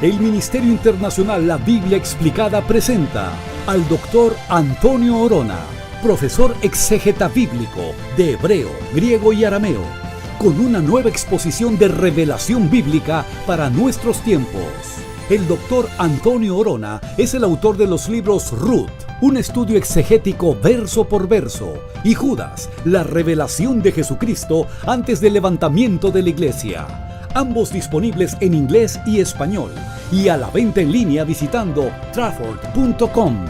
El Ministerio Internacional La Biblia Explicada presenta al doctor Antonio Orona, profesor exégeta bíblico de hebreo, griego y arameo, con una nueva exposición de revelación bíblica para nuestros tiempos. El doctor Antonio Orona es el autor de los libros Ruth, un estudio exegético verso por verso, y Judas, la revelación de Jesucristo antes del levantamiento de la iglesia. Ambos disponibles en inglés y español, y a la venta en línea visitando trafford.com.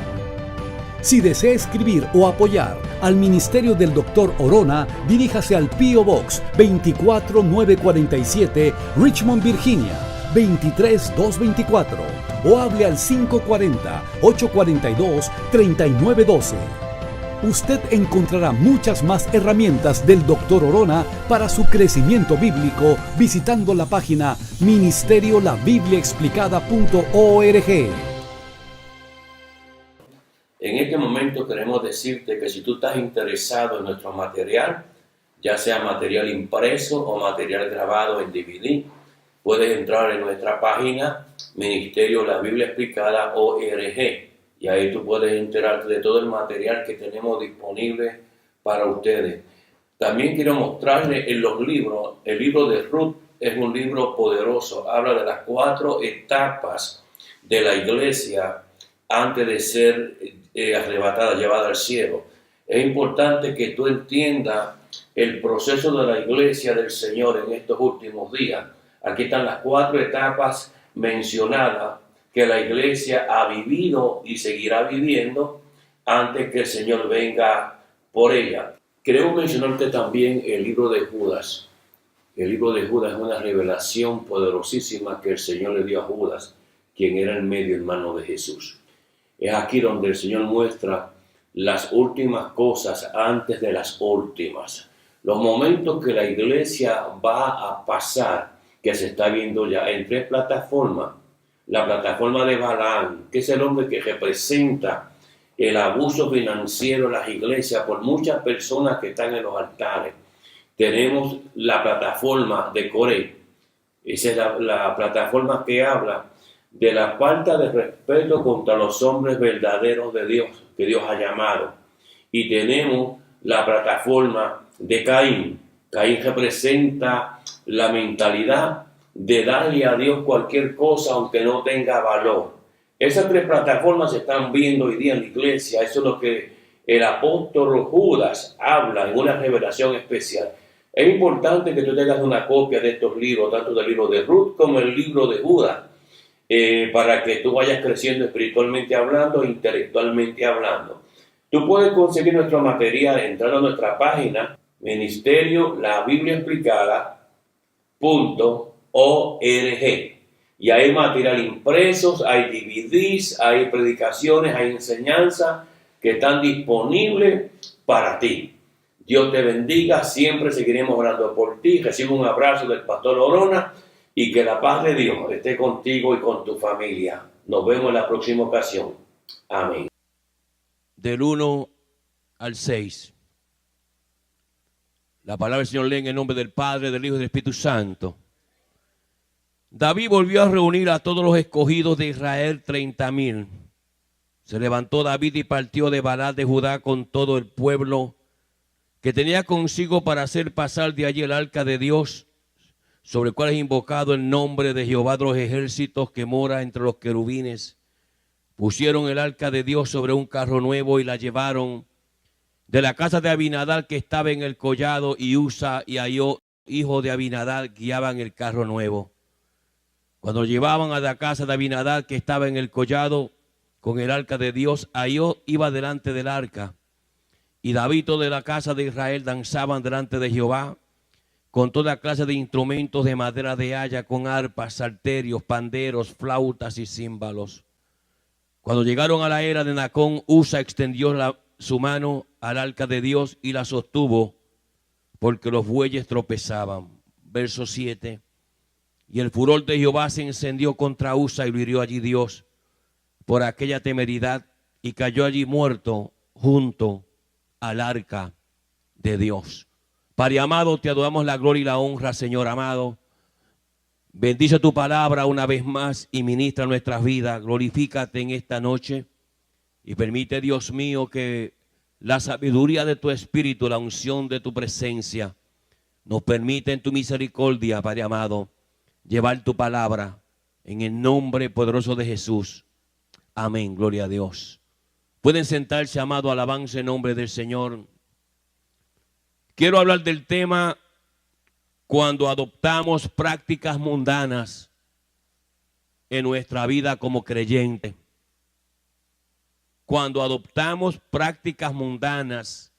Si desea escribir o apoyar al ministerio del Dr. Orona, diríjase al P.O. Box 24947, Richmond, Virginia 23224, o hable al 540-842-3912. Usted encontrará muchas más herramientas del Dr. Orona para su crecimiento bíblico visitando la página ministeriolabibliaexplicada.org. En este momento queremos decirte que si tú estás interesado en nuestro material, ya sea material impreso o material grabado en DVD, puedes entrar en nuestra página Ministerio La Biblia Explicada .org. Y ahí tú puedes enterarte de todo el material que tenemos disponible para ustedes. También quiero mostrarles en los libros. El libro de Ruth es un libro poderoso. Habla de las 4 etapas de la iglesia antes de ser arrebatada, llevada al cielo. Es importante que tú entiendas el proceso de la iglesia del Señor en estos últimos días. Aquí están las 4 etapas mencionadas que la iglesia ha vivido y seguirá viviendo antes que el Señor venga por ella. Queremos mencionarte también el libro de Judas. El libro de Judas es una revelación poderosísima que el Señor le dio a Judas, quien era el medio hermano de Jesús. Es aquí donde el Señor muestra las últimas cosas antes de las últimas. Los momentos que la iglesia va a pasar, que se está viendo ya en 3 plataformas. La plataforma de Balaam, que es el hombre que representa el abuso financiero de las iglesias por muchas personas que están en los altares. Tenemos la plataforma de Coré. Esa es la plataforma que habla de la falta de respeto contra los hombres verdaderos de Dios, que Dios ha llamado. Y tenemos la plataforma de Caín. Caín representa la mentalidad de darle a Dios cualquier cosa aunque no tenga valor. Esas 3 plataformas se están viendo hoy día en la iglesia. Eso es lo que el apóstol Judas habla en una revelación especial. Es importante que tú tengas una copia de estos libros, tanto del libro de Ruth como el libro de Judas, para que tú vayas creciendo espiritualmente hablando e intelectualmente hablando. Tú puedes conseguir nuestro material entrando a nuestra página Ministerio La Biblia Explicada.org. Y hay material impresos, hay DVDs, hay predicaciones, hay enseñanzas que están disponibles para ti. Dios te bendiga, siempre seguiremos orando por ti. Recibe un abrazo del pastor Orona y que la paz de Dios esté contigo y con tu familia. Nos vemos en la próxima ocasión. Amén. Del 1 al 6. La palabra del Señor lee en el nombre del Padre, del Hijo y del Espíritu Santo. David volvió a reunir a todos los escogidos de Israel, 30,000. Se levantó David y partió de Balaad de Judá con todo el pueblo que tenía consigo para hacer pasar de allí el arca de Dios, sobre el cual es invocado el nombre de Jehová de los ejércitos que mora entre los querubines. Pusieron el arca de Dios sobre un carro nuevo y la llevaron de la casa de Abinadab que estaba en el collado, y Usa y Ahio, hijo de Abinadab, guiaban el carro nuevo. Cuando llevaban a la casa de Abinadab que estaba en el collado con el arca de Dios, Ahio iba delante del arca, y David y de la casa de Israel danzaban delante de Jehová con toda clase de instrumentos de madera de haya, con arpas, salterios, panderos, flautas y címbalos. Cuando llegaron a la era de Nacón, Usa extendió su mano al arca de Dios y la sostuvo, porque los bueyes tropezaban. Verso 7. Y el furor de Jehová se encendió contra Usa y lo hirió allí Dios por aquella temeridad, y cayó allí muerto junto al arca de Dios. Padre amado, te adoramos la gloria y la honra, Señor amado. Bendice tu palabra una vez más y ministra nuestras vidas. Glorifícate en esta noche y permite, Dios mío, que la sabiduría de tu espíritu, la unción de tu presencia, nos permite en tu misericordia, Padre amado, llevar tu palabra en el nombre poderoso de Jesús. Amén, gloria a Dios. Pueden sentarse, amado, alabanza en nombre del Señor. Quiero hablar del tema cuando adoptamos prácticas mundanas en nuestra vida como creyente. Cuando adoptamos prácticas mundanas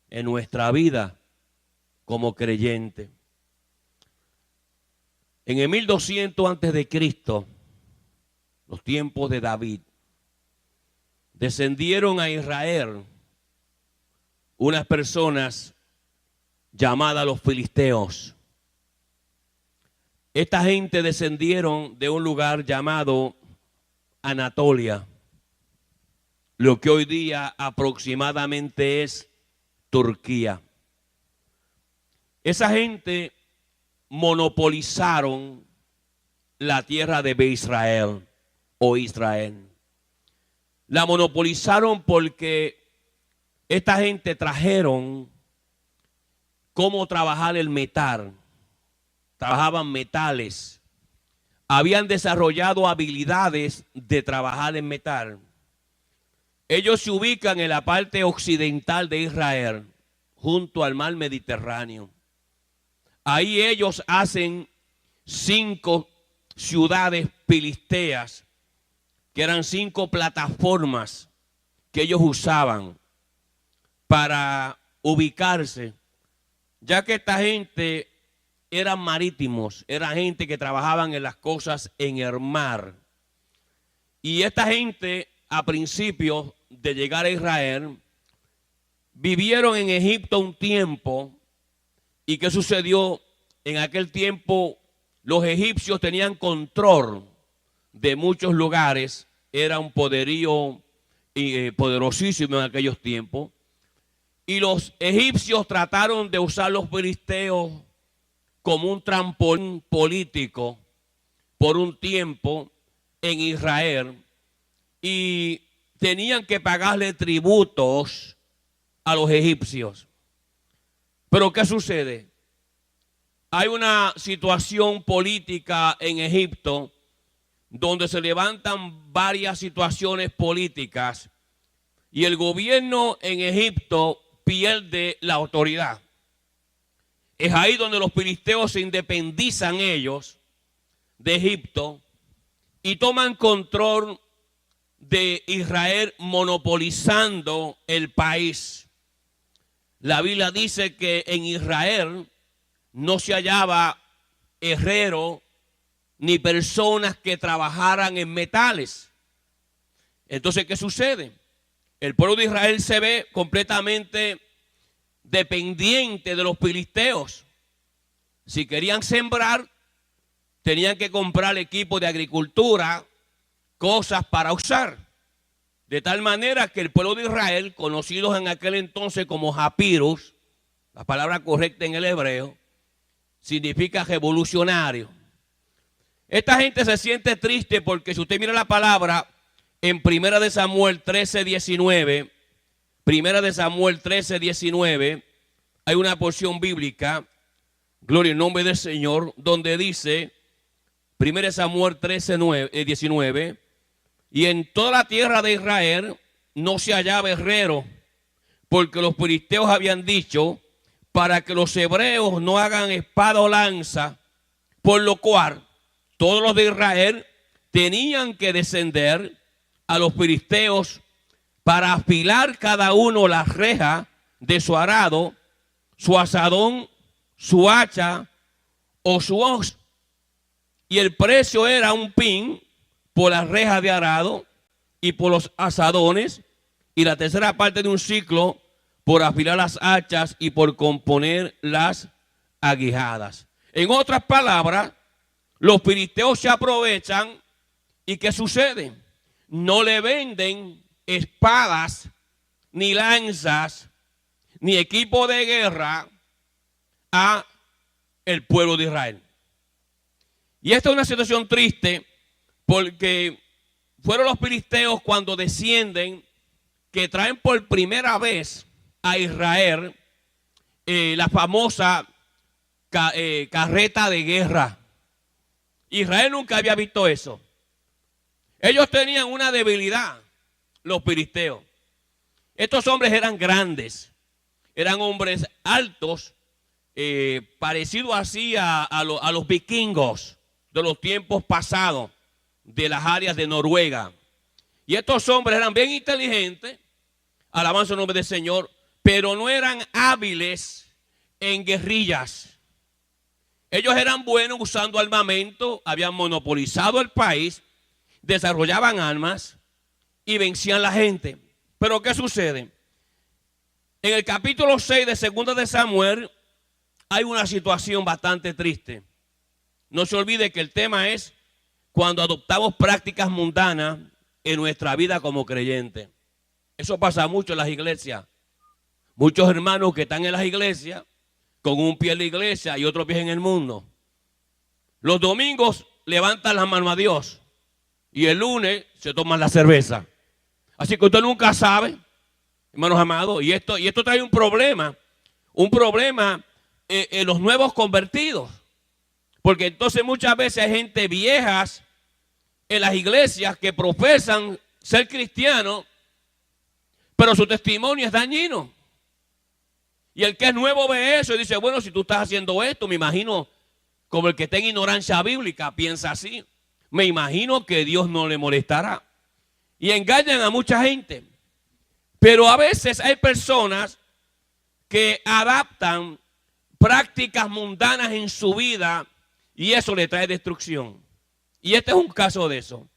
en nuestra vida como creyente. En el 1200 antes de Cristo, los tiempos de David, descendieron a Israel unas personas llamadas los filisteos. Esta gente descendieron de un lugar llamado Anatolia, lo que hoy día aproximadamente es Turquía. Esa gente monopolizaron la tierra de Israel o Israel. La monopolizaron porque esta gente trajeron cómo trabajar el metal. Trabajaban metales. Habían desarrollado habilidades de trabajar en metal. Ellos se ubican en la parte occidental de Israel, junto al mar Mediterráneo. Ahí ellos hacen 5 ciudades filisteas, que eran 5 plataformas que ellos usaban para ubicarse, ya que esta gente eran marítimos, era gente que trabajaban en las cosas en el mar. Y esta gente, a principios de llegar a Israel, vivieron en Egipto un tiempo. ¿Y qué sucedió? En aquel tiempo los egipcios tenían control de muchos lugares, era un poderío poderosísimo en aquellos tiempos. Y los egipcios trataron de usar los filisteos como un trampolín político por un tiempo en Israel. Y tenían que pagarle tributos a los egipcios. Pero ¿qué sucede? Hay una situación política en Egipto donde se levantan varias situaciones políticas y el gobierno en Egipto pierde la autoridad. Es ahí donde los filisteos se independizan ellos de Egipto y toman control de Israel, monopolizando el país. La Biblia dice que en Israel no se hallaba herrero ni personas que trabajaran en metales. Entonces, ¿qué sucede? El pueblo de Israel se ve completamente dependiente de los filisteos. Si querían sembrar, tenían que comprar equipo de agricultura, cosas para usar. De tal manera que el pueblo de Israel, conocidos en aquel entonces como Japirus, la palabra correcta en el hebreo, significa revolucionario. Esta gente se siente triste porque si usted mira la palabra en 1 de Samuel 13:19, 1 de Samuel 13:19, hay una porción bíblica, gloria en nombre del Señor, donde dice, 1 de Samuel 13:19, y en toda la tierra de Israel no se hallaba herrero, porque los filisteos habían dicho, para que los hebreos no hagan espada o lanza, por lo cual todos los de Israel tenían que descender a los filisteos para afilar cada uno la reja de su arado, su asadón, su hacha o su hoz. Y el precio era un pin por las rejas de arado y por los asadones, y la tercera parte de un ciclo por afilar las hachas y por componer las aguijadas. En otras palabras, los filisteos se aprovechan y ¿qué sucede? No le venden espadas, ni lanzas, ni equipo de guerra a el pueblo de Israel. Y esta es una situación triste porque fueron los filisteos cuando descienden que traen por primera vez a Israel la famosa carreta de guerra. Israel nunca había visto eso. Ellos tenían una debilidad, los filisteos. Estos hombres eran grandes, eran hombres altos, parecidos así a los vikingos de los tiempos pasados, de las áreas de Noruega. Y estos hombres eran bien inteligentes, alabanza el nombre del Señor, pero no eran hábiles en guerrillas. Ellos eran buenos usando armamento, habían monopolizado el país, desarrollaban armas y vencían a la gente. Pero ¿qué sucede? En el capítulo 6 de 2 de Samuel hay una situación bastante triste. No se olvide que el tema es cuando adoptamos prácticas mundanas en nuestra vida como creyentes. Eso pasa mucho en las iglesias. Muchos hermanos que están en las iglesias con un pie en la iglesia y otro pie en el mundo. Los domingos levantan la mano a Dios y el lunes se toman la cerveza. Así que usted nunca sabe, hermanos amados, y esto trae un problema en los nuevos convertidos. Porque entonces muchas veces hay gente viejas en las iglesias que profesan ser cristianos, pero su testimonio es dañino. Y el que es nuevo ve eso y dice, bueno, si tú estás haciendo esto, me imagino, como el que está en ignorancia bíblica, piensa así, me imagino que Dios no le molestará. Y engañan a mucha gente. Pero a veces hay personas que adaptan prácticas mundanas en su vida y eso le trae destrucción. Y este es un caso de eso.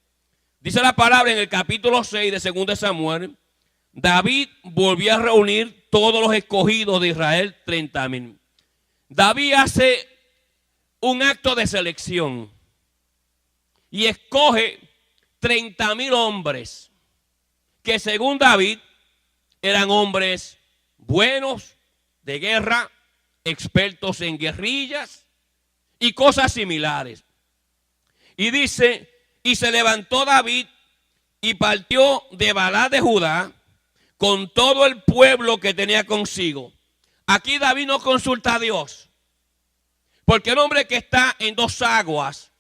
Dice la palabra en el capítulo 6 de 2 de Samuel, David volvió a reunir todos los escogidos de Israel, 30,000. David hace un acto de selección y escoge 30,000 hombres que según David eran hombres buenos de guerra, expertos en guerrillas y cosas similares. Y dice, y se levantó David y partió de Baalá de Judá con todo el pueblo que tenía consigo. Aquí David no consulta a Dios, porque el hombre que está en dos aguas,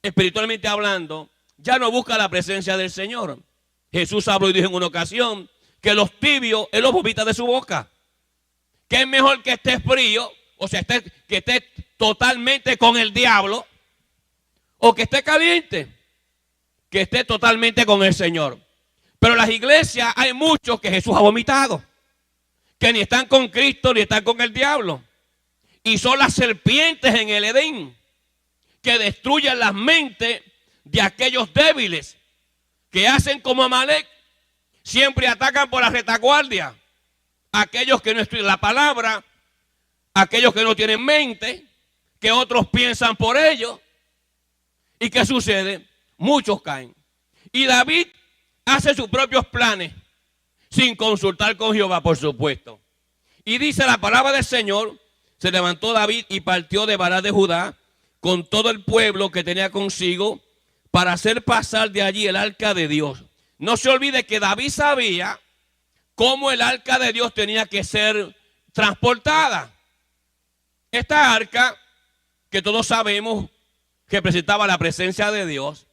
espiritualmente hablando, ya no busca la presencia del Señor. Jesús habló y dijo en una ocasión que los tibios Él los vomita de su boca. Que es mejor que estés frío, o sea, que estés totalmente con el diablo, o que esté caliente, que esté totalmente con el Señor. Pero en las iglesias hay muchos que Jesús ha vomitado, que ni están con Cristo ni están con el diablo. Y son las serpientes en el Edén que destruyen las mentes de aquellos débiles que hacen como Amalek, siempre atacan por la retaguardia. Aquellos que no estudian la palabra, aquellos que no tienen mente, que otros piensan por ellos. ¿Y qué sucede? Muchos caen. Y David hace sus propios planes, sin consultar con Jehová, por supuesto. Y dice la palabra del Señor, se levantó David y partió de Baalá de Judá con todo el pueblo que tenía consigo para hacer pasar de allí el arca de Dios. No se olvide que David sabía cómo el arca de Dios tenía que ser transportada. Esta arca, que todos sabemos que representaba la presencia de Dios,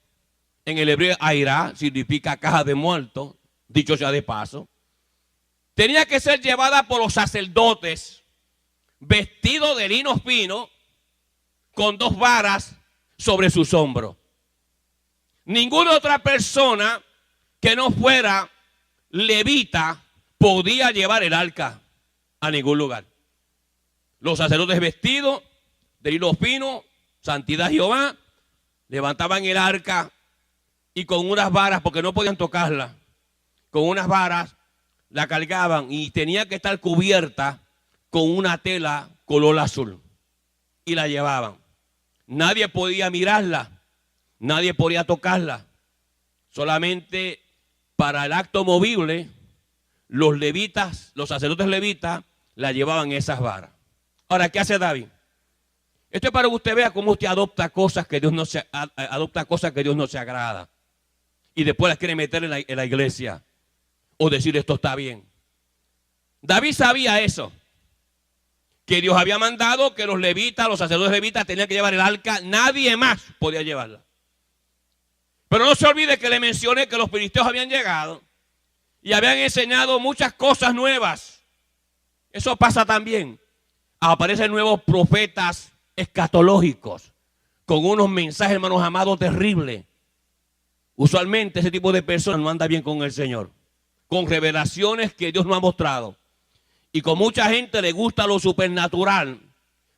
en el hebreo Airá, significa caja de muertos, dicho sea de paso, tenía que ser llevada por los sacerdotes, vestido de lino fino, con 2 varas sobre sus hombros. Ninguna otra persona que no fuera levita podía llevar el arca a ningún lugar. Los sacerdotes vestidos de hilo fino, santidad a Jehová, levantaban el arca y con unas varas, porque no podían tocarla, con unas varas la cargaban y tenía que estar cubierta con una tela color azul y la llevaban. Nadie podía mirarla, nadie podía tocarla. Solamente para el acto movible, los levitas, los sacerdotes levitas, la llevaban esas varas. Ahora, ¿qué hace David? Esto es para que usted vea cómo usted adopta cosas que Dios no se adopta cosas que Dios no se agrada. Y después las quiere meter en la iglesia. O decir esto está bien. David sabía eso. Que Dios había mandado que los levitas, los sacerdotes levitas tenían que llevar el arca. Nadie más podía llevarla. Pero no se olvide que le mencioné que los filisteos habían llegado. Y habían enseñado muchas cosas nuevas. Eso pasa también. Aparecen nuevos profetas escatológicos con unos mensajes, hermanos amados, terribles. Usualmente ese tipo de personas no anda bien con el Señor, con revelaciones que Dios no ha mostrado. Y con mucha gente le gusta lo supernatural.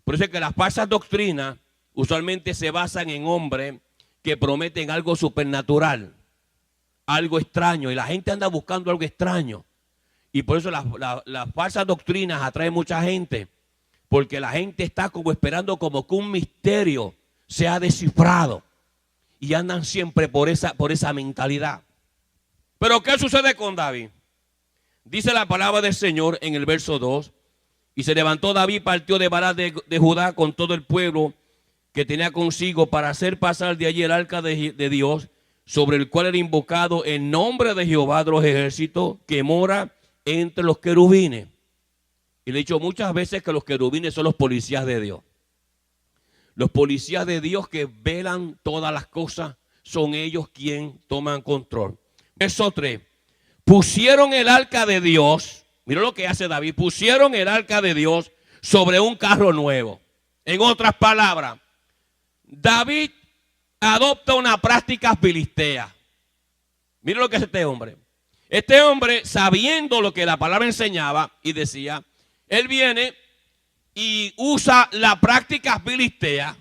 Por eso es que las falsas doctrinas usualmente se basan en hombres que prometen algo supernatural, algo extraño. Y la gente anda buscando algo extraño. Y por eso las falsas doctrinas atraen mucha gente. Porque la gente está como esperando como que un misterio sea descifrado. Y andan siempre por esa mentalidad. Pero ¿qué sucede con David? Dice la palabra del Señor en el verso 2. Y se levantó David, partió de Baal de Judá con todo el pueblo que tenía consigo para hacer pasar de allí el arca de Dios, sobre el cual era invocado el nombre de Jehová de los ejércitos, que mora entre los querubines. Y le he dicho muchas veces que los querubines son los policías de Dios. Los policías de Dios que velan todas las cosas, son ellos quienes toman control. Verso 3. Pusieron el arca de Dios, mira lo que hace David, pusieron el arca de Dios sobre un carro nuevo. En otras palabras, David adopta una práctica filistea. Mira lo que hace este hombre. Este hombre, sabiendo lo que la palabra enseñaba y decía, él viene y usa la práctica filistea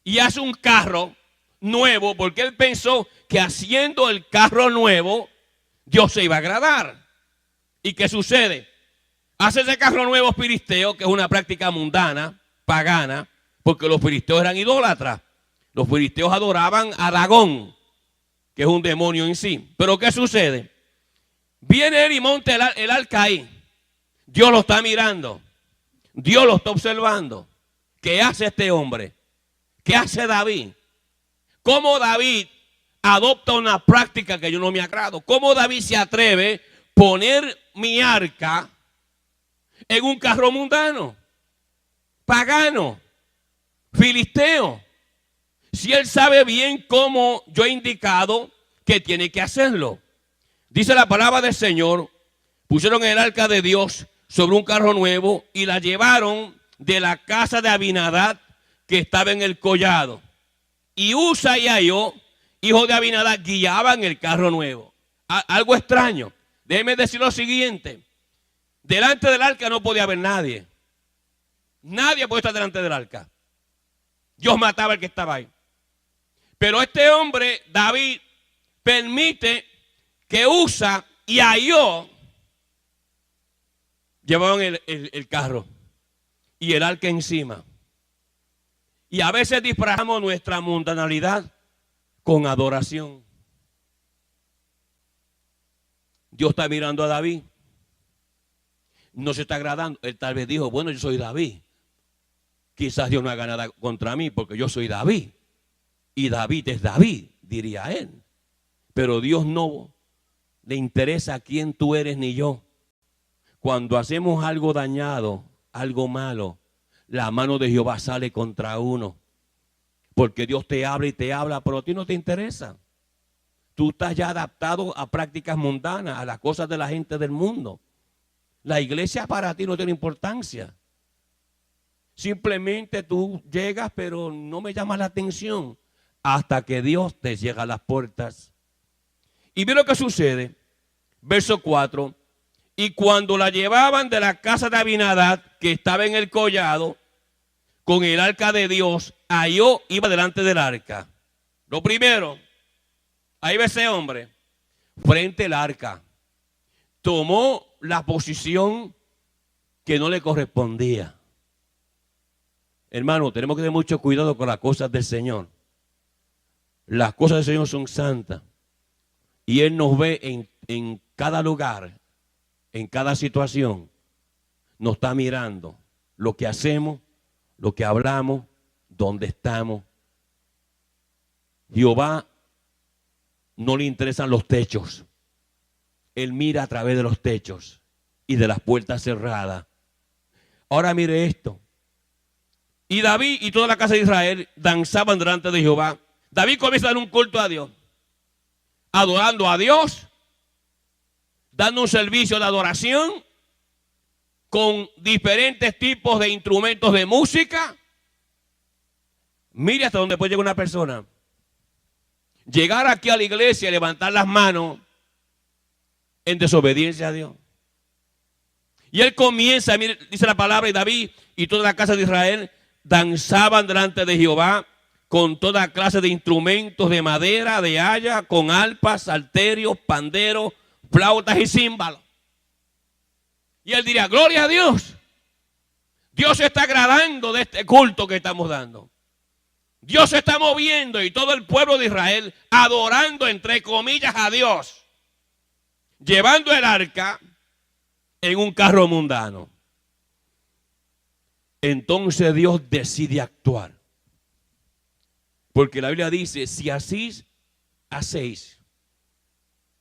y hace un carro nuevo porque él pensó que haciendo el carro nuevo Dios se iba a agradar. ¿Y qué sucede? Hace ese carro nuevo filisteo, que es una práctica mundana, pagana, porque los filisteos eran idólatras. Los filisteos adoraban a Dagón, que es un demonio en sí. Pero ¿qué sucede? Viene él y monta el arca ahí. Dios lo está mirando. Dios lo está observando. ¿Qué hace este hombre? ¿Qué hace David? ¿Cómo David adopta una práctica que yo no me agrado? ¿Cómo David se atreve a poner mi arca en un carro mundano, pagano, filisteo? Si él sabe bien cómo yo he indicado que tiene que hacerlo. Dice la palabra del Señor, pusieron el arca de Dios sobre un carro nuevo y la llevaron de la casa de Abinadab que estaba en el collado. Y Usa y Ahio, hijo de Abinadab, guiaban el carro nuevo. Algo extraño. Déjeme decir lo siguiente. Delante del arca no podía haber nadie. Nadie podía estar delante del arca. Dios mataba al que estaba ahí. Pero este hombre, David, permite que Usa y Ahio llevaban el carro y el arca encima. Y a veces disfrazamos nuestra mundanalidad con adoración. Dios está mirando a David. No se está agradando. Él tal vez dijo, bueno, yo soy David. Quizás Dios no haga nada contra mí porque yo soy David. Y David es David, diría él. Pero Dios no le interesa a quién tú eres ni yo. Cuando hacemos algo dañado, algo malo, la mano de Jehová sale contra uno. Porque Dios te habla y te habla, pero a ti no te interesa. Tú estás ya adaptado a prácticas mundanas, a las cosas de la gente del mundo. La iglesia para ti no tiene importancia. Simplemente tú llegas, pero no me llama la atención hasta que Dios te llega a las puertas. Y ve lo que sucede. Verso 4. Y cuando la llevaban de la casa de Abinadab, que estaba en el collado, con el arca de Dios, Ahio iba delante del arca. Lo primero, ahí ve ese hombre, frente al arca. Tomó la posición que no le correspondía. Hermano, tenemos que tener mucho cuidado con las cosas del Señor. Las cosas del Señor son santas. Y Él nos ve en cada lugar, en cada situación. Nos está mirando lo que hacemos, lo que hablamos, donde estamos. Jehová no le interesan los techos. Él mira a través de los techos y de las puertas cerradas. Ahora mire esto. Y David y toda la casa de Israel danzaban delante de Jehová. David comienza a dar un culto a Dios, adorando a Dios, dando un servicio de adoración con diferentes tipos de instrumentos de música. Mire hasta dónde puede llegar una persona. Llegar aquí a la iglesia y levantar las manos en desobediencia a Dios. Y él comienza, mire, dice la palabra, y David y toda la casa de Israel danzaban delante de Jehová con toda clase de instrumentos de madera, de haya, con arpas, salterios, panderos, flautas y címbalos. Y él diría, gloria a Dios. Dios se está agradando de este culto que estamos dando. Dios se está moviendo y todo el pueblo de Israel adorando entre comillas a Dios, llevando el arca en un carro mundano. Entonces Dios decide actuar. Porque la Biblia dice, si así hacéis,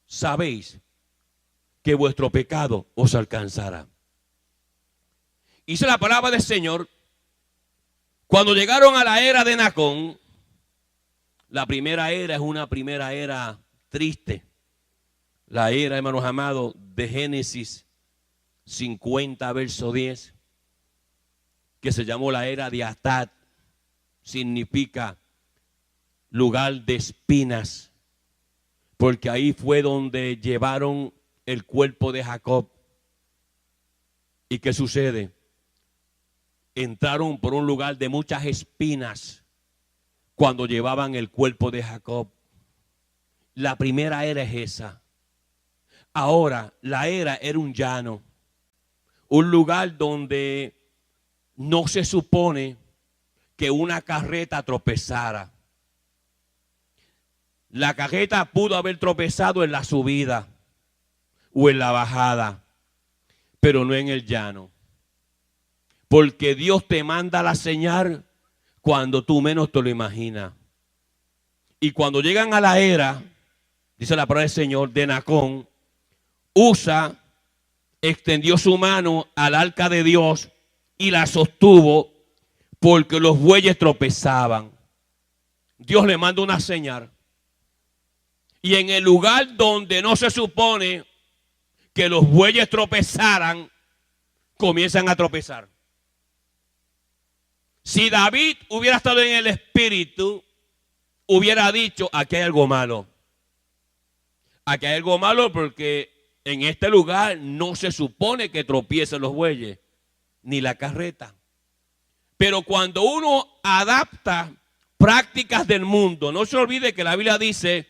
sabéis que vuestro pecado os alcanzará. Dice la palabra del Señor, cuando llegaron a la era de Nacón, la primera era es una primera era triste. La era, hermanos amados, de Génesis 50, verso 10, que se llamó la era de Atad, significa lugar de espinas, porque ahí fue donde llevaron el cuerpo de Jacob. ¿Y qué sucede? Entraron por un lugar de muchas espinas cuando llevaban el cuerpo de Jacob. La primera era es esa. Ahora, la era un llano, un lugar donde no se supone que una carreta tropezara. La carreta pudo haber tropezado en la subida o en la bajada, pero no en el llano. Porque Dios te manda la señal cuando tú menos te lo imaginas. Y cuando llegan a la era, dice la palabra del Señor, de Nacón, Usa extendió su mano al arca de Dios y la sostuvo porque los bueyes tropezaban. Dios le manda una señal. Y en el lugar donde no se supone que los bueyes tropezaran, comienzan a tropezar. Si David hubiera estado en el espíritu, hubiera dicho, aquí hay algo malo. Aquí hay algo malo porque en este lugar no se supone que tropiecen los bueyes, ni la carreta. Pero cuando uno adapta prácticas del mundo, no se olvide que la Biblia dice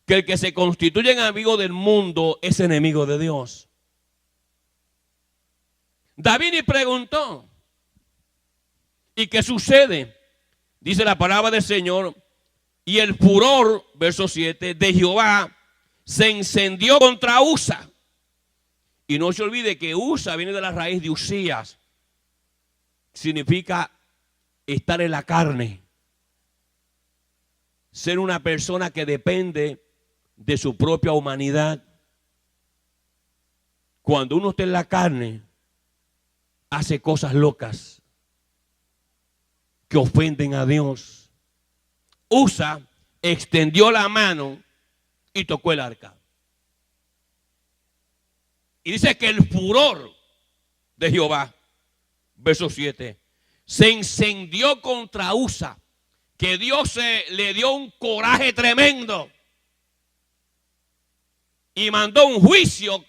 que el que se constituye amigo del mundo es enemigo de Dios. David le preguntó, ¿y qué sucede? Dice la palabra del Señor, y el furor, verso 7, de Jehová se encendió contra Usa. Y no se olvide que Usa viene de la raíz de Usías. Significa estar en la carne. Ser una persona que depende de su propia humanidad. Cuando uno está en la carne, hace cosas locas que ofenden a Dios. Usa extendió la mano y tocó el arca. Y dice que el furor de Jehová, verso 7, se encendió contra Usa, que Dios le dio un coraje tremendo y mandó un juicio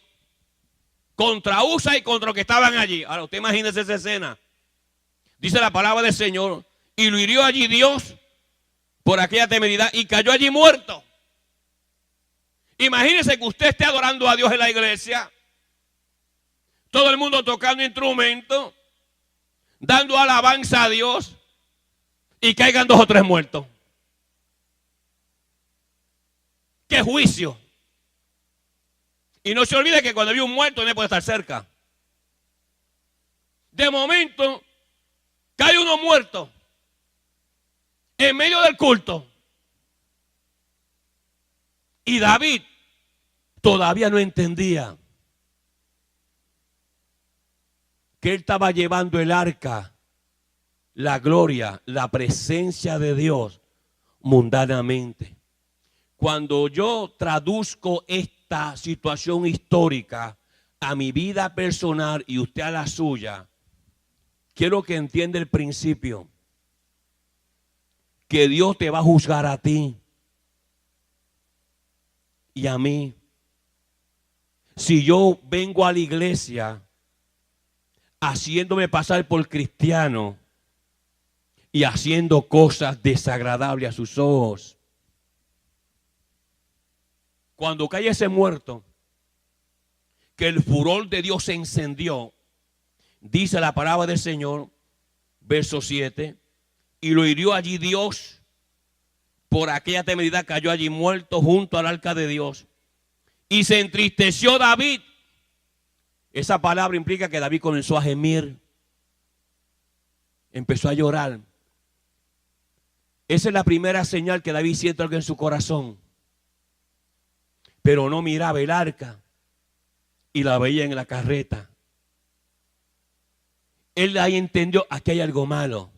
contra Usa y contra los que estaban allí. Ahora usted imagínese esa escena. Dice la palabra del Señor, y lo hirió allí Dios por aquella temeridad y cayó allí muerto. Imagínese que usted esté adorando a Dios en la iglesia, todo el mundo tocando instrumentos, dando alabanza a Dios, y caigan 2 o 3 muertos. ¡Qué juicio! Y no se olvide que cuando hay un muerto no puede estar cerca. De momento, cae uno muerto. en medio del culto. Y David todavía no entendía que él estaba llevando el arca, la gloria, la presencia de Dios mundanamente. Cuando yo traduzco esta situación histórica a mi vida personal y usted a la suya, quiero que entienda el principio, que Dios te va a juzgar a ti y a mí. Si yo vengo a la iglesia haciéndome pasar por cristiano y haciendo cosas desagradables a sus ojos, cuando cae ese muerto, que el furor de Dios se encendió, dice la palabra del Señor, verso 7, y lo hirió allí Dios, por aquella temeridad cayó allí muerto junto al arca de Dios, y se entristeció David. Esa palabra implica que David comenzó a gemir, empezó a llorar. Esa es la primera señal que David siente algo en su corazón, pero no miraba el arca y la veía en la carreta. Él ahí entendió, aquí hay algo malo.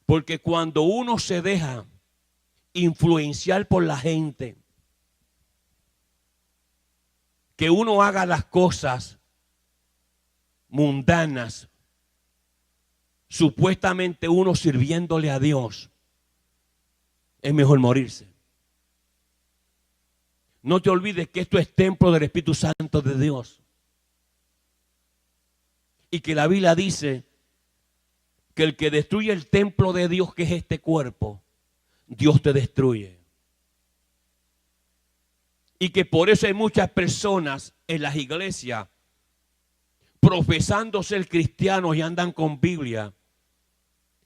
Porque cuando uno se deja influenciar por la gente, que uno haga las cosas mundanas, supuestamente uno sirviéndole a Dios, es mejor morirse. No te olvides que esto es templo del Espíritu Santo de Dios. Y que la Biblia dice que el que destruye el templo de Dios, que es este cuerpo, Dios te destruye. Y que por eso hay muchas personas en las iglesias profesando ser cristianos y andan con Biblia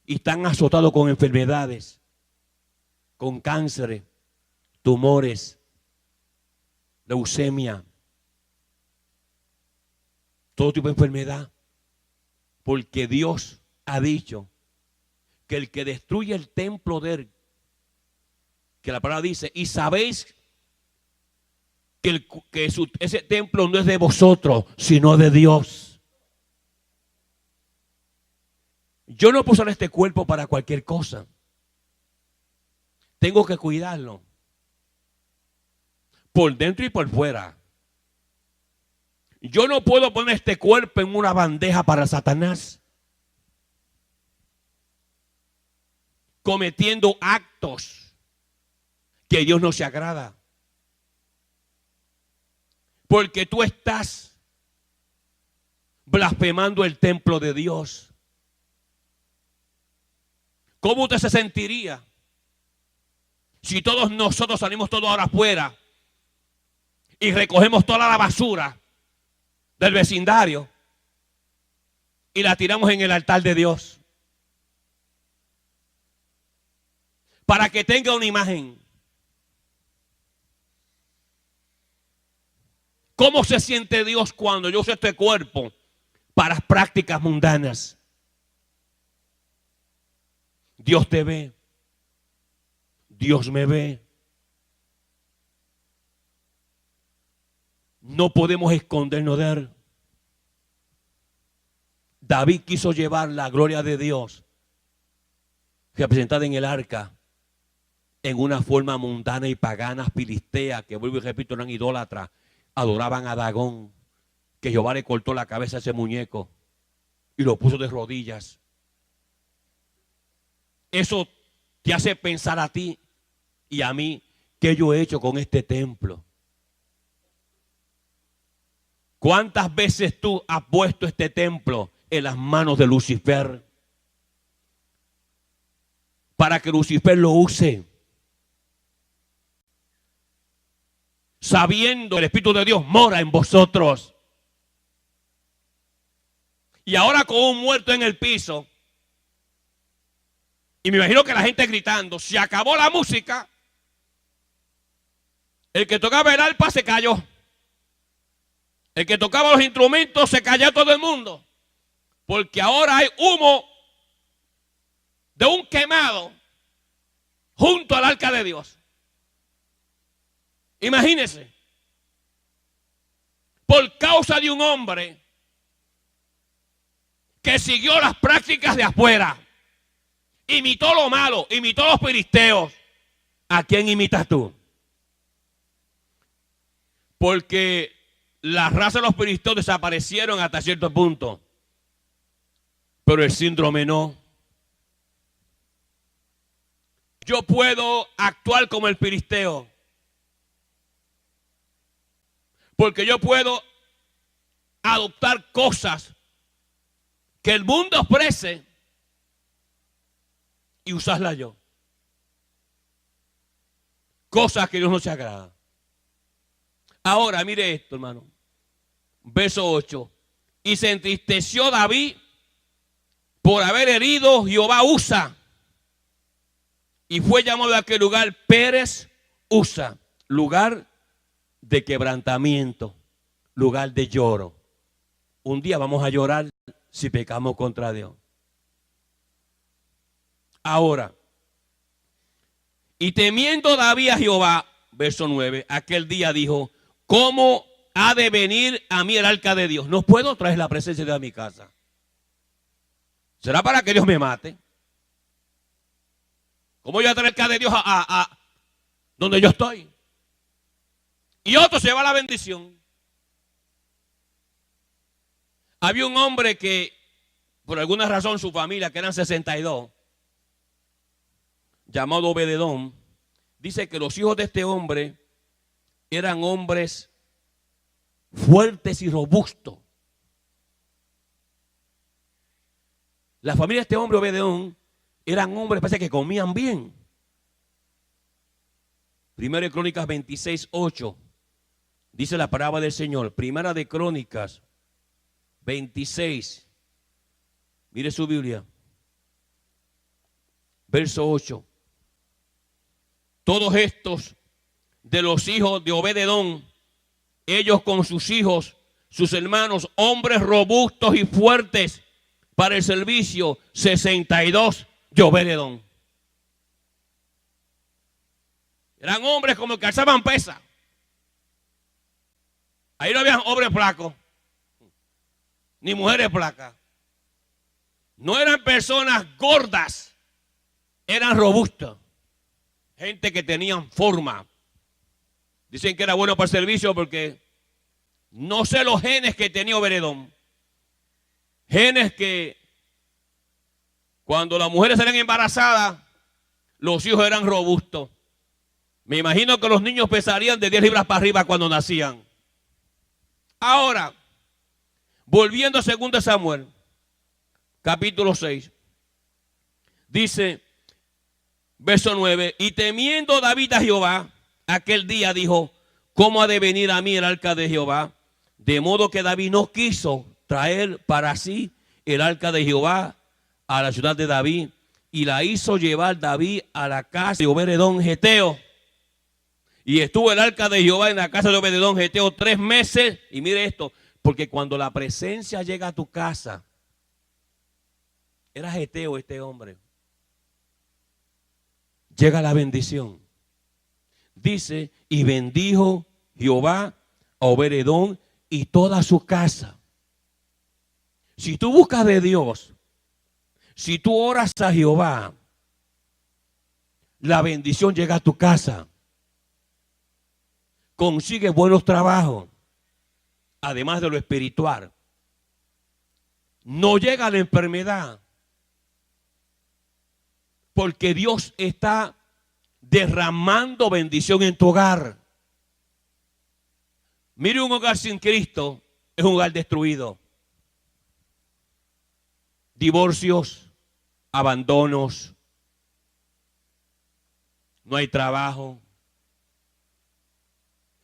y están azotados con enfermedades, con cáncer, tumores, leucemia, todo tipo de enfermedad, porque Dios ha dicho que el que destruye el templo de él, que la palabra dice, y sabéis que, ese templo no es de vosotros, sino de Dios. Yo no puedo usar este cuerpo para cualquier cosa. Tengo que cuidarlo, por dentro y por fuera. Yo no puedo poner este cuerpo en una bandeja para Satanás, cometiendo actos que Dios no se agrada. Porque tú estás blasfemando el templo de Dios. ¿Cómo usted se sentiría si todos nosotros salimos todos ahora afuera y recogemos toda la basura del vecindario y la tiramos en el altar de Dios? Para que tenga una imagen. ¿Cómo se siente Dios cuando yo uso este cuerpo para prácticas mundanas? Dios te ve. Dios me ve. No podemos escondernos de él. David quiso llevar la gloria de Dios representada en el arca en una forma mundana y pagana, filistea, que vuelvo y repito, eran idólatras, adoraban a Dagón, que Jehová le cortó la cabeza a ese muñeco y lo puso de rodillas. Eso te hace pensar a ti y a mí, ¿qué yo he hecho con este templo? ¿Cuántas veces tú has puesto este templo en las manos de Lucifer para que Lucifer lo use? Sabiendo el Espíritu de Dios mora en vosotros. Y ahora con un muerto en el piso, y me imagino que la gente gritando, se acabó la música, el que tocaba el arpa se cayó, el que tocaba los instrumentos se cayó todo el mundo, porque ahora hay humo de un quemado junto al arca de Dios. Imagínense, por causa de un hombre que siguió las prácticas de afuera, imitó lo malo, imitó los filisteos. ¿A quién imitas tú? Porque la raza de los filisteos desaparecieron hasta cierto punto, pero el síndrome no. Yo puedo actuar como el filisteo, porque yo puedo adoptar cosas que el mundo ofrece y usarlas yo. Cosas que Dios no se agrada. Ahora, mire esto, hermano. Verso 8. Y se entristeció David por haber herido Jehová a Usa. Y fue llamado a aquel lugar Pérez Usa, lugar de quebrantamiento, lugar de lloro. Un día vamos a llorar si pecamos contra Dios. Ahora, y temiendo David a Jehová, verso 9, aquel día dijo, ¿cómo ha de venir a mí el arca de Dios? No puedo traer la presencia de Dios a mi casa. ¿Será para que Dios me mate? ¿Cómo yo voy a traer el arca de Dios a donde yo estoy? Y otro se va a la bendición. Había un hombre que, por alguna razón, su familia, que eran 62, llamado Obededón, dice que los hijos de este hombre eran hombres fuertes y robustos. La familia de este hombre, Obededón, eran hombres, parece que comían bien. Primera de Crónicas 26:8 dice la palabra del Señor. Primera de Crónicas 26. Mire su Biblia. Verso 8. Todos estos de los hijos de Obededón, ellos con sus hijos, sus hermanos, hombres robustos y fuertes para el servicio, 62 de Obededón. Eran hombres como que alzaban pesa. Ahí no había hombres flacos, ni mujeres flacas. No eran personas gordas, eran robustas. Gente que tenían forma. Dicen que era bueno para el servicio porque no sé los genes que tenía Obededón. Genes que cuando las mujeres eran embarazadas, los hijos eran robustos. Me imagino que los niños pesarían de 10 libras para arriba cuando nacían. Ahora, volviendo a 2 Samuel, capítulo 6, dice, verso 9, y temiendo David a Jehová, aquel día dijo, ¿cómo ha de venir a mí el arca de Jehová? De modo que David no quiso traer para sí el arca de Jehová a la ciudad de David, y la hizo llevar David a la casa de Obededón Geteo. Y estuvo el arca de Jehová en la casa de Obededón Geteo 3 meses. Y mire esto, porque cuando la presencia llega a tu casa, era Geteo este hombre, llega la bendición. Dice, y bendijo Jehová a Obededón y toda su casa. Si tú buscas de Dios, si tú oras a Jehová, la bendición llega a tu casa. Consigue buenos trabajos, además de lo espiritual. No llega la enfermedad, porque Dios está derramando bendición en tu hogar. Mire, un hogar sin Cristo es un hogar destruido. Divorcios, abandonos, no hay trabajo.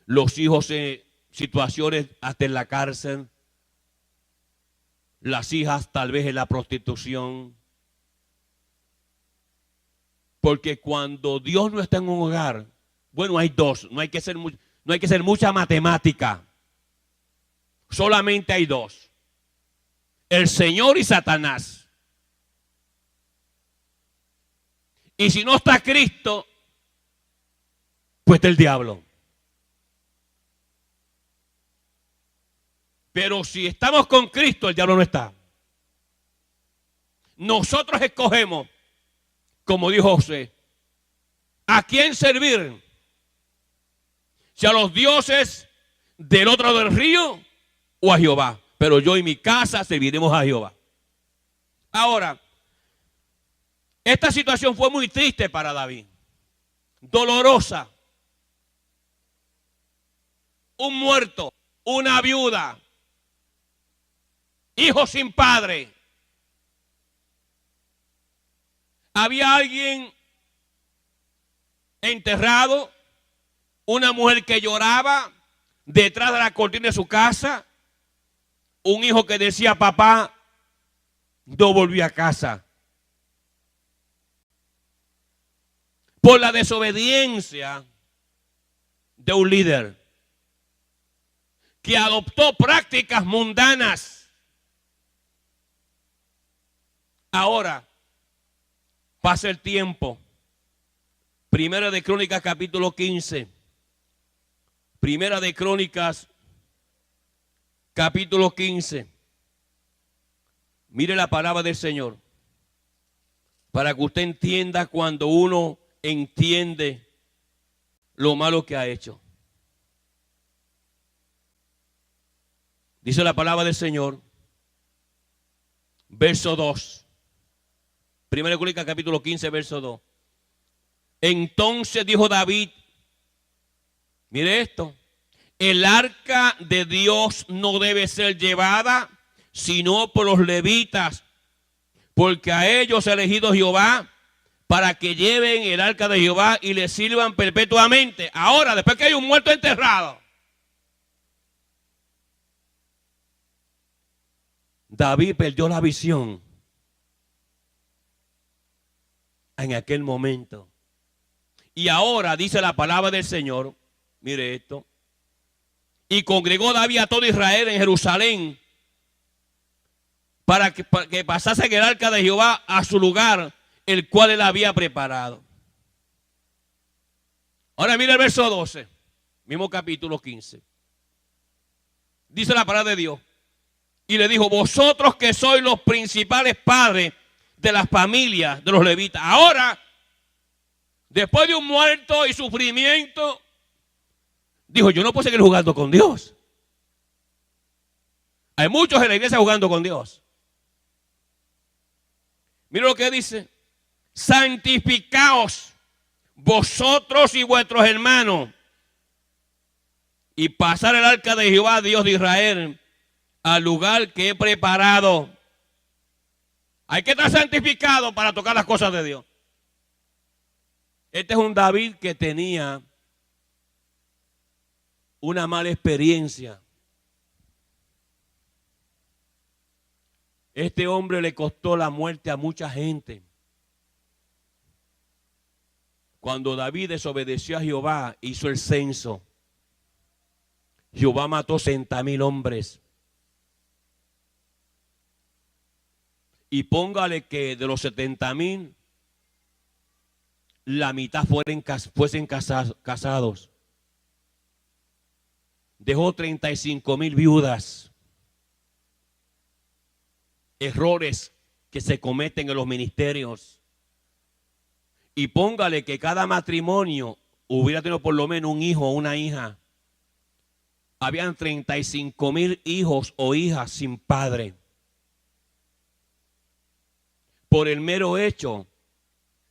Los hijos en situaciones hasta en la cárcel. Las hijas tal vez en la prostitución. Porque cuando Dios no está en un hogar, bueno, hay dos. No hay que ser mucha matemática. Solamente hay dos. El Señor y Satanás. Y si no está Cristo, pues está el diablo. Pero si estamos con Cristo, el diablo no está. Nosotros escogemos, como dijo José, ¿a quién servir? Si a los dioses del otro lado del río o a Jehová. Pero yo y mi casa serviremos a Jehová. Ahora, esta situación fue muy triste para David. Dolorosa. Un muerto, una viuda, hijos sin padre. Había alguien enterrado, una mujer que lloraba detrás de la cortina de su casa, un hijo que decía, papá, no volví a casa. Por la desobediencia de un líder que adoptó prácticas mundanas. Ahora, pasa el tiempo. Primera de Crónicas, capítulo 15. Primera de Crónicas, capítulo 15. Mire la palabra del Señor. Para que usted entienda cuando uno entiende lo malo que ha hecho. Dice la palabra del Señor, verso 2. Primera de Crónicas, capítulo 15, verso 2. Entonces dijo David, mire esto, el arca de Dios no debe ser llevada sino por los levitas, porque a ellos ha elegido Jehová para que lleven el arca de Jehová y le sirvan perpetuamente. Ahora, después que hay un muerto enterrado, David perdió la visión en aquel momento. Y ahora dice la palabra del Señor, mire esto, y congregó David a todo Israel en Jerusalén para que pasase el arca de Jehová a su lugar, el cual él había preparado. Ahora mire el verso 12, mismo capítulo 15. Dice la palabra de Dios. Y le dijo, vosotros que sois los principales padres de las familias de los levitas. Ahora, después de un muerto y sufrimiento, dijo, yo no puedo seguir jugando con Dios. Hay muchos en la iglesia jugando con Dios. Mira lo que dice. Santificaos vosotros y vuestros hermanos y pasar el arca de Jehová, Dios de Israel, al lugar que he preparado. Hay que estar santificado para tocar las cosas de Dios. Este es un David que tenía una mala experiencia. Este hombre le costó la muerte a mucha gente. Cuando David desobedeció a Jehová, hizo el censo. Jehová mató 60,000 hombres. Y póngale que de los 70,000, la mitad fuesen casados. Dejó 35,000 viudas. Errores que se cometen en los ministerios. Y póngale que cada matrimonio hubiera tenido por lo menos un hijo o una hija. Habían 35,000 hijos o hijas sin padre. Por el mero hecho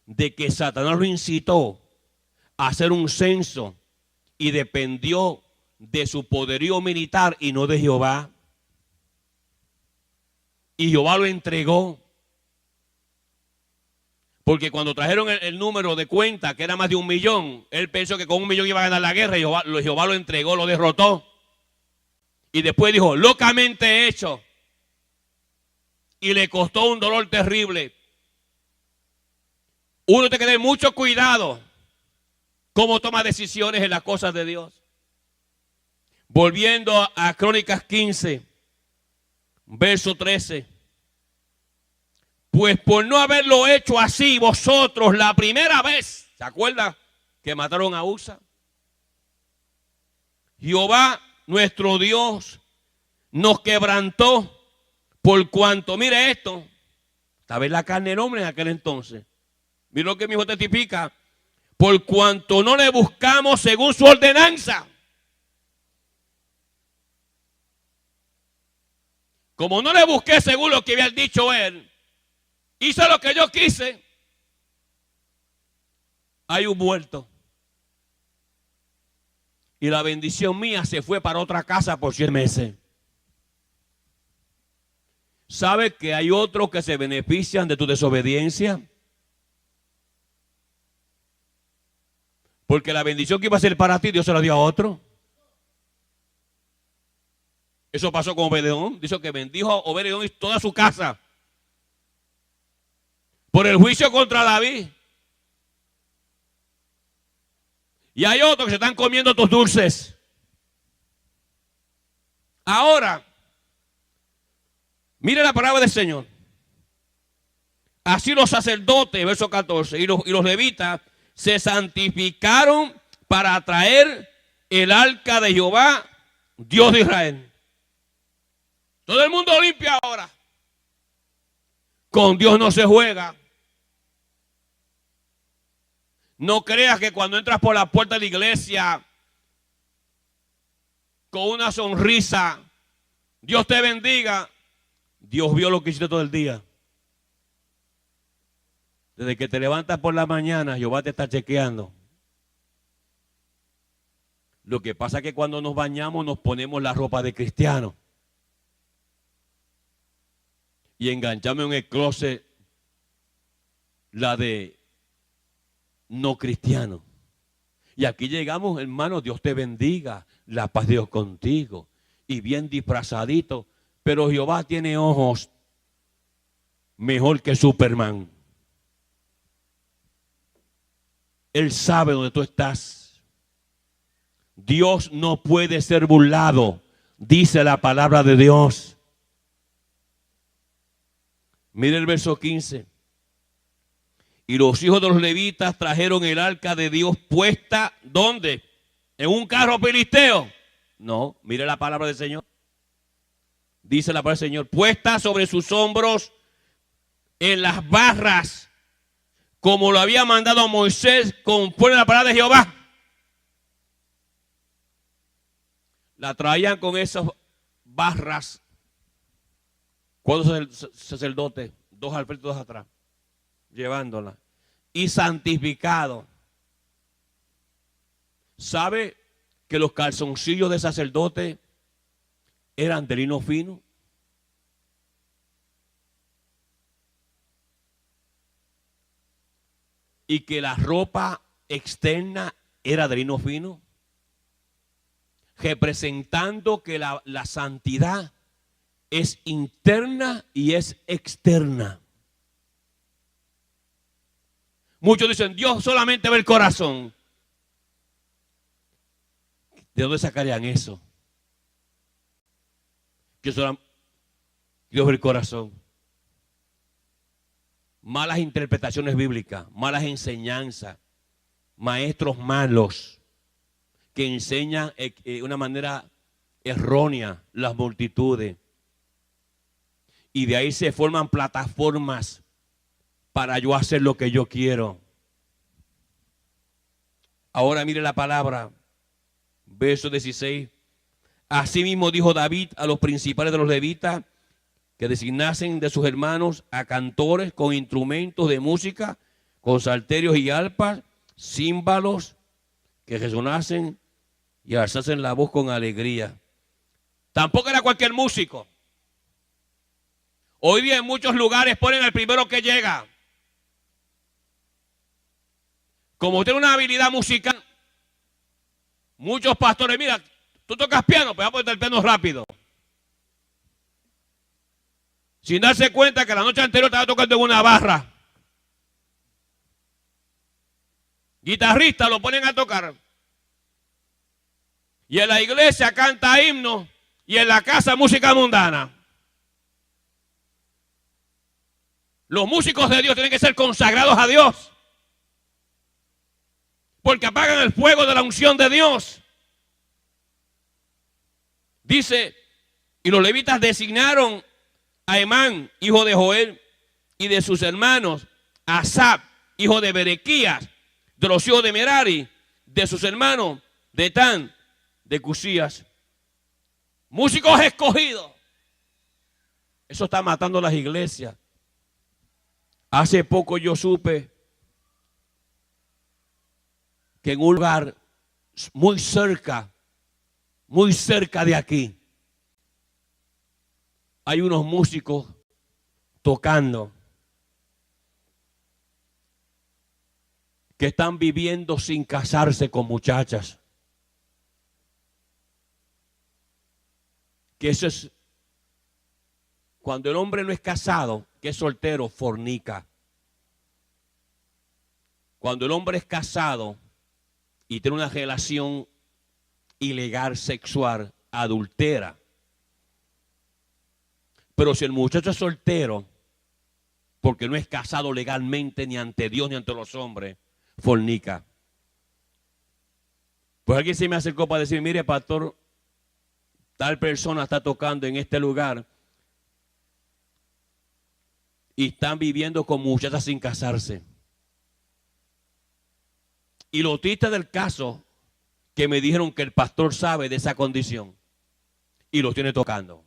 de que Satanás lo incitó a hacer un censo y dependió de su poderío militar y no de Jehová. Y Jehová lo entregó. Porque cuando trajeron el número de cuenta, que era más de 1,000,000, él pensó que con 1,000,000 iba a ganar la guerra y Jehová lo entregó, lo derrotó. Y después dijo, locamente hecho. Y le costó un dolor terrible. Uno tiene que tener mucho cuidado cómo toma decisiones en las cosas de Dios. Volviendo a Crónicas 15, verso 13. Pues por no haberlo hecho así vosotros la primera vez, ¿se acuerda que mataron a Usa? Jehová nuestro Dios nos quebrantó por cuanto, mire esto, estaba en la carne del hombre en aquel entonces. Mire lo que mi hijo testifica, por cuanto no le buscamos según su ordenanza. Como no le busqué según lo que había dicho él, hice lo que yo quise, hay un muerto. Y la bendición mía se fue para otra casa por 7 meses. ¿Sabe que hay otros que se benefician de tu desobediencia? Porque la bendición que iba a ser para ti, Dios se la dio a otro. Eso pasó con Obed-Edom. Dice que bendijo a Obed-Edom y toda su casa por el juicio contra David. Y hay otros que se están comiendo tus dulces. Ahora, mire la palabra del Señor. Así los sacerdotes, verso 14, y los levitas se santificaron para traer el arca de Jehová, Dios de Israel. Todo el mundo limpia ahora. Con Dios no se juega. No creas que cuando entras por la puerta de la iglesia con una sonrisa, Dios te bendiga. Dios vio lo que hiciste todo el día. Desde que te levantas por la mañana, Jehová te está chequeando. Lo que pasa es que cuando nos bañamos nos ponemos la ropa de cristiano. Y enganchamos en el closet la de no cristiano. Y aquí llegamos, hermano, Dios te bendiga, la paz de Dios contigo. Y bien disfrazadito. Pero Jehová tiene ojos mejor que Superman. Él sabe dónde tú estás. Dios no puede ser burlado, dice la palabra de Dios. Mire el verso 15. Y los hijos de los levitas trajeron el arca de Dios puesta, ¿dónde? ¿En un carro filisteo? No, mire la palabra del Señor. Dice la palabra del Señor, puesta sobre sus hombros en las barras, como lo había mandado a Moisés, conforme a la palabra de Jehová. La traían con esas barras. ¿Cuántos sacerdotes? 2 al frente y 2 atrás. Llevándola. Y santificado. ¿Sabe que los calzoncillos de sacerdote eran de lino fino? Y que la ropa externa era de lino fino, representando que la santidad es interna y es externa. Muchos dicen, Dios solamente ve el corazón. ¿De dónde sacarían eso? Que solo Dios ve el corazón. Malas interpretaciones bíblicas, malas enseñanzas, maestros malos que enseñan de una manera errónea las multitudes. Y de ahí se forman plataformas para yo hacer lo que yo quiero. Ahora mire la palabra, verso 16. Asimismo dijo David a los principales de los levitas que designasen de sus hermanos a cantores con instrumentos de música, con salterios y arpas, címbalos, que resonasen y alzasen la voz con alegría. Tampoco era cualquier músico. Hoy día en muchos lugares ponen al primero que llega. Como tiene una habilidad musical, muchos pastores, mira, tú tocas piano, pues vamos a poner el piano rápido. Sin darse cuenta que la noche anterior estaba tocando en una barra. Guitarristas lo ponen a tocar. Y en la iglesia canta himnos y en la casa música mundana. Los músicos de Dios tienen que ser consagrados a Dios, porque apagan el fuego de la unción de Dios. Dice, y los levitas designaron a Emán, hijo de Joel, y de sus hermanos, a Asaf, hijo de Berequías, de los hijos de Merari, de sus hermanos, de Tan, de Cusías. Músicos escogidos. Eso está matando las iglesias. Hace poco yo supe que en un lugar muy cerca de aquí, hay unos músicos tocando que están viviendo sin casarse con muchachas. Que eso es, cuando el hombre no es casado, que es soltero, fornica. Cuando el hombre es casado y tiene una relación ilegal sexual, adultera. Pero si el muchacho es soltero, porque no es casado legalmente ni ante Dios ni ante los hombres, fornica. Pues alguien se me acercó para decir, mire, pastor, tal persona está tocando en este lugar y están viviendo con muchachas sin casarse. Y lo triste del caso, que me dijeron que el pastor sabe de esa condición y lo tiene tocando.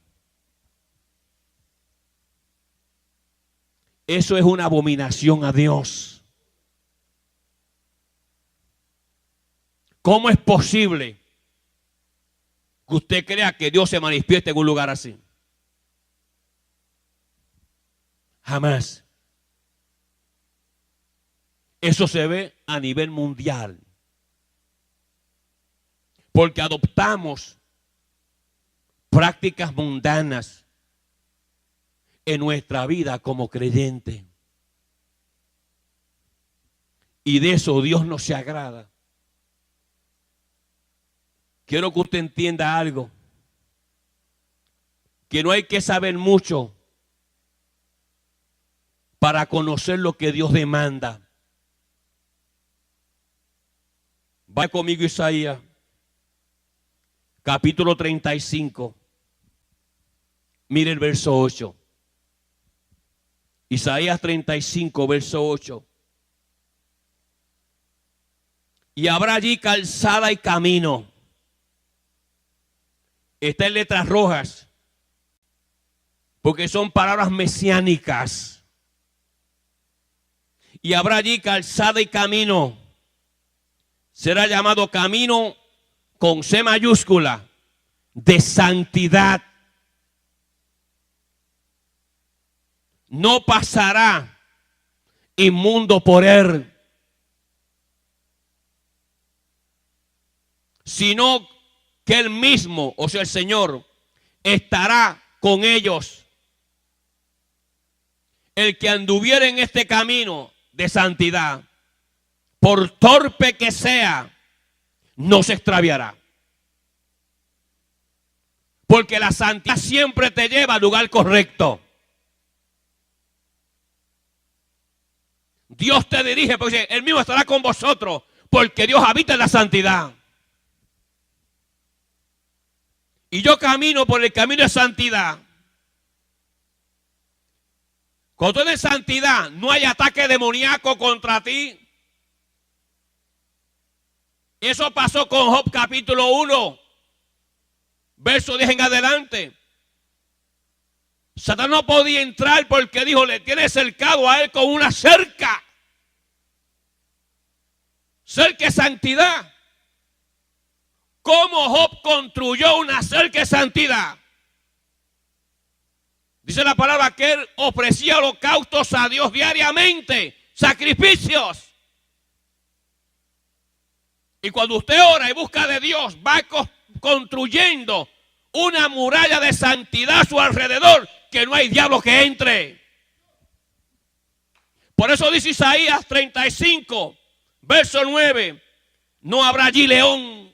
Eso es una abominación a Dios. ¿Cómo es posible que usted crea que Dios se manifieste en un lugar así? Jamás. Eso se ve a nivel mundial. Porque adoptamos prácticas mundanas en nuestra vida como creyente. Y de eso Dios no se agrada. Quiero que usted entienda algo. Que no hay que saber mucho para conocer lo que Dios demanda. Va conmigo Isaías, capítulo 35. Mire el verso 8. Isaías 35, verso 8. Y habrá allí calzada y camino. Está en letras rojas, porque son palabras mesiánicas. Y habrá allí calzada y camino. Será llamado camino con C mayúscula, de santidad. No pasará inmundo por él, sino que él mismo, o sea el Señor, estará con ellos. El que anduviera en este camino de santidad, por torpe que sea, no se extraviará. Porque la santidad siempre te lleva al lugar correcto. Dios te dirige, porque Él mismo estará con vosotros, porque Dios habita en la santidad. Y yo camino por el camino de santidad. Cuando tú eres en santidad, no hay ataque demoníaco contra ti. Eso pasó con Job capítulo 1, verso 10 en adelante. Satanás no podía entrar porque dijo, le tiene cercado a él con una cerca. Cerca de santidad. ¿Cómo Job construyó una cerca de santidad? Dice la palabra que él ofrecía holocaustos a Dios diariamente, sacrificios. Y cuando usted ora y busca de Dios, va construyendo una muralla de santidad a su alrededor, que no hay diablo que entre. Por eso dice Isaías 35, verso 9, no habrá allí león,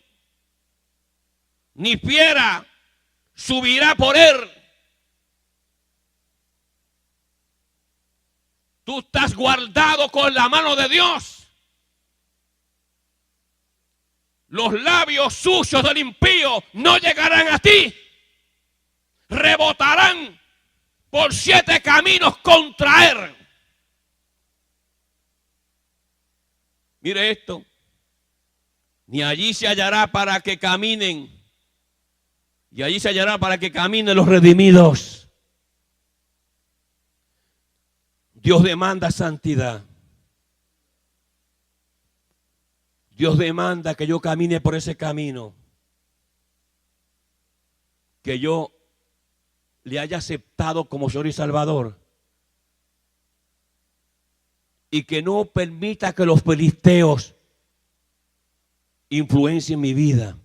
ni fiera subirá por él. Tú estás guardado con la mano de Dios. Los labios sucios del impío no llegarán a ti. Rebotarán por 7 caminos contra él. Mire esto. Ni allí se hallará para que caminen. Y allí se hallará para que caminen los redimidos. Dios demanda santidad. Dios demanda que yo camine por ese camino. Que yo le haya aceptado como Señor y Salvador. Y que no permita que los filisteos influencien mi vida.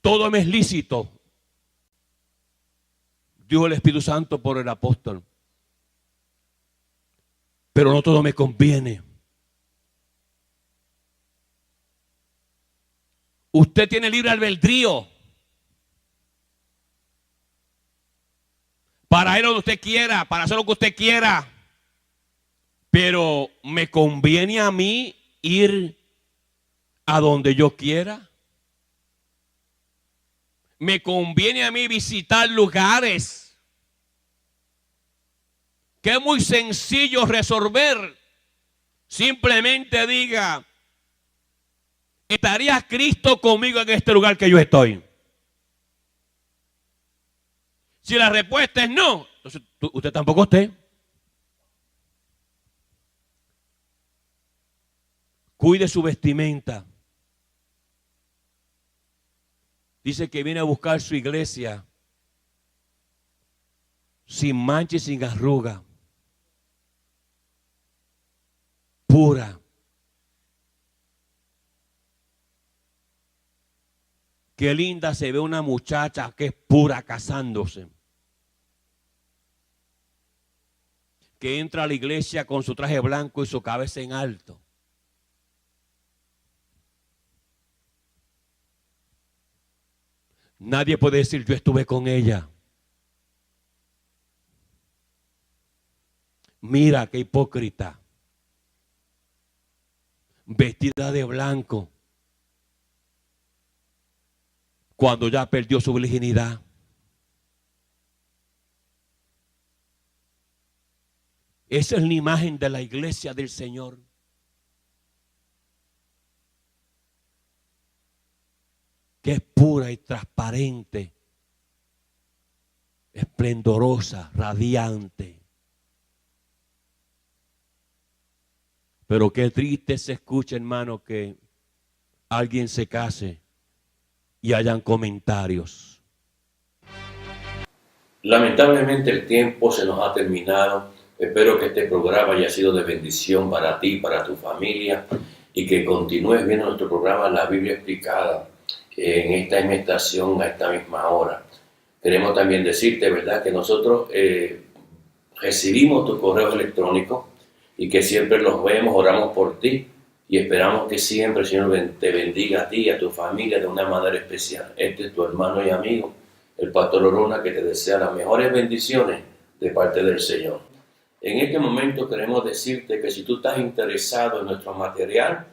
Todo me es lícito, dijo el Espíritu Santo por el apóstol. Pero no todo me conviene. Usted tiene libre albedrío para ir a donde usted quiera, para hacer lo que usted quiera. Pero ¿me conviene a mí ir a donde yo quiera? ¿Me conviene a mí visitar lugares que es muy sencillo resolver? Simplemente diga, ¿estaría Cristo conmigo en este lugar que yo estoy? Si la respuesta es no, entonces usted tampoco esté. Cuide su vestimenta. Dice que viene a buscar su iglesia sin mancha y sin arruga, pura. Qué linda se ve una muchacha que es pura casándose. Que entra a la iglesia con su traje blanco y su cabeza en alto. Nadie puede decir yo estuve con ella. Mira qué hipócrita. Vestida de blanco. Cuando ya perdió su virginidad. Esa es la imagen de la iglesia del Señor. Que es pura y transparente, esplendorosa, radiante. Pero qué triste se escucha, hermano, que alguien se case y hayan comentarios. Lamentablemente el tiempo se nos ha terminado. Espero que este programa haya sido de bendición para ti, para tu familia, y que continúes viendo nuestro programa La Biblia Explicada en esta misma estación, a esta misma hora. Queremos también decirte, ¿verdad?, que nosotros recibimos tus correos electrónicos y que siempre los vemos, oramos por ti y esperamos que siempre el Señor te bendiga a ti y a tu familia de una manera especial. Este es tu hermano y amigo, el Pastor Orona, que te desea las mejores bendiciones de parte del Señor. En este momento queremos decirte que si tú estás interesado en nuestro material,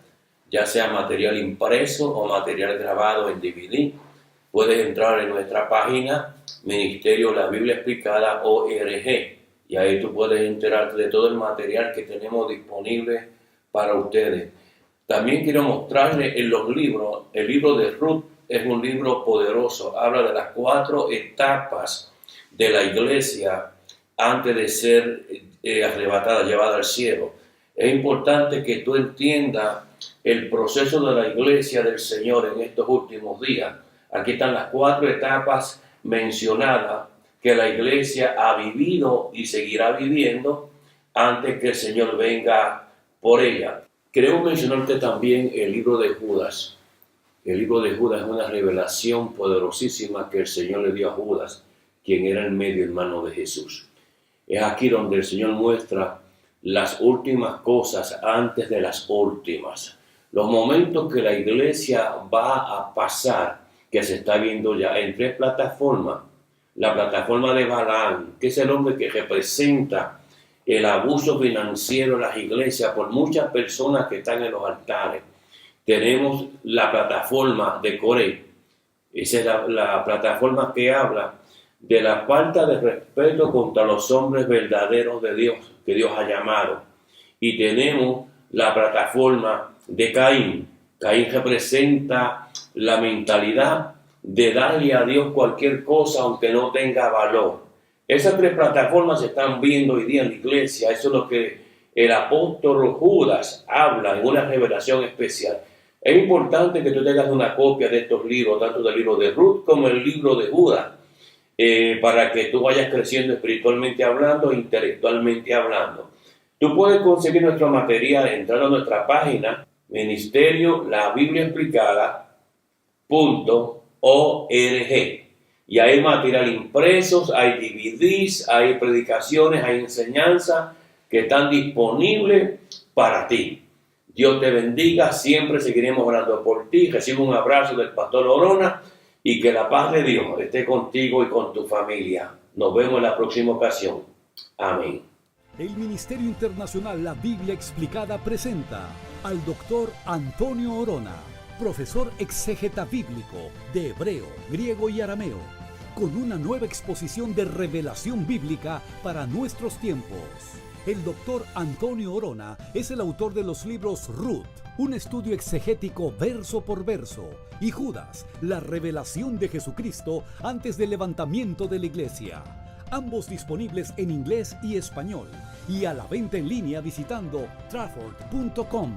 ya sea material impreso o material grabado en DVD, puedes entrar en nuestra página Ministerio La Biblia Explicada ORG, y ahí tú puedes enterarte de todo el material que tenemos disponible para ustedes. También quiero mostrarles en los libros. El libro de Ruth es un libro poderoso, habla de las 4 etapas de la iglesia antes de ser arrebatada, llevada al cielo. Es importante que tú entiendas el proceso de la iglesia del Señor en estos últimos días. Aquí están las 4 etapas mencionadas que la iglesia ha vivido y seguirá viviendo antes que el Señor venga por ella. Queremos mencionarte también el libro de Judas. El libro de Judas es una revelación poderosísima que el Señor le dio a Judas, quien era el medio hermano de Jesús. Es aquí donde el Señor muestra las últimas cosas antes de las últimas. Los momentos que la iglesia va a pasar que se está viendo ya en 3 plataformas. La plataforma de Balaam, que es el hombre que representa el abuso financiero en las iglesias por muchas personas que están en los altares. Tenemos la plataforma de Coré. Esa es la plataforma que habla de la falta de respeto contra los hombres verdaderos de Dios, que Dios ha llamado. Y tenemos la plataforma de Caín. Caín representa la mentalidad de darle a Dios cualquier cosa aunque no tenga valor. Esas 3 plataformas se están viendo hoy día en la iglesia. Eso es lo que el apóstol Judas habla en una revelación especial. Es importante que tú tengas una copia de estos libros, tanto del libro de Ruth como el libro de Judas, para que tú vayas creciendo espiritualmente hablando e intelectualmente hablando. Tú puedes conseguir nuestro material entrando a nuestra página Ministerio La Biblia Explicada.org, y hay material impresos, hay DVDs, hay predicaciones, hay enseñanzas que están disponibles para ti. Dios te bendiga, siempre seguiremos orando por ti. Recibe un abrazo del pastor Orona y que la paz de Dios esté contigo y con tu familia. Nos vemos en la próxima ocasión. Amén. El Ministerio Internacional La Biblia Explicada presenta al doctor Antonio Orona, profesor exégeta bíblico de hebreo, griego y arameo, con una nueva exposición de revelación bíblica para nuestros tiempos. El doctor Antonio Orona es el autor de los libros Ruth, un estudio exegético verso por verso, y Judas, la revelación de Jesucristo antes del levantamiento de la iglesia. Ambos disponibles en inglés y español, y a la venta en línea visitando trafford.com.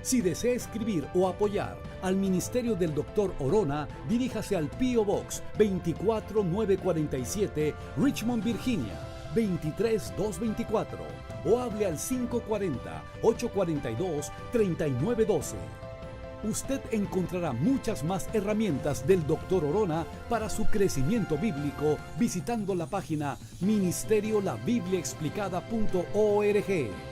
Si desea escribir o apoyar al ministerio del Dr. Orona, diríjase al P.O. Box 24947, Richmond, Virginia 23224, o hable al 540-842-3912. Usted encontrará muchas más herramientas del Dr. Orona para su crecimiento bíblico visitando la página ministeriolabibliaexplicada.org.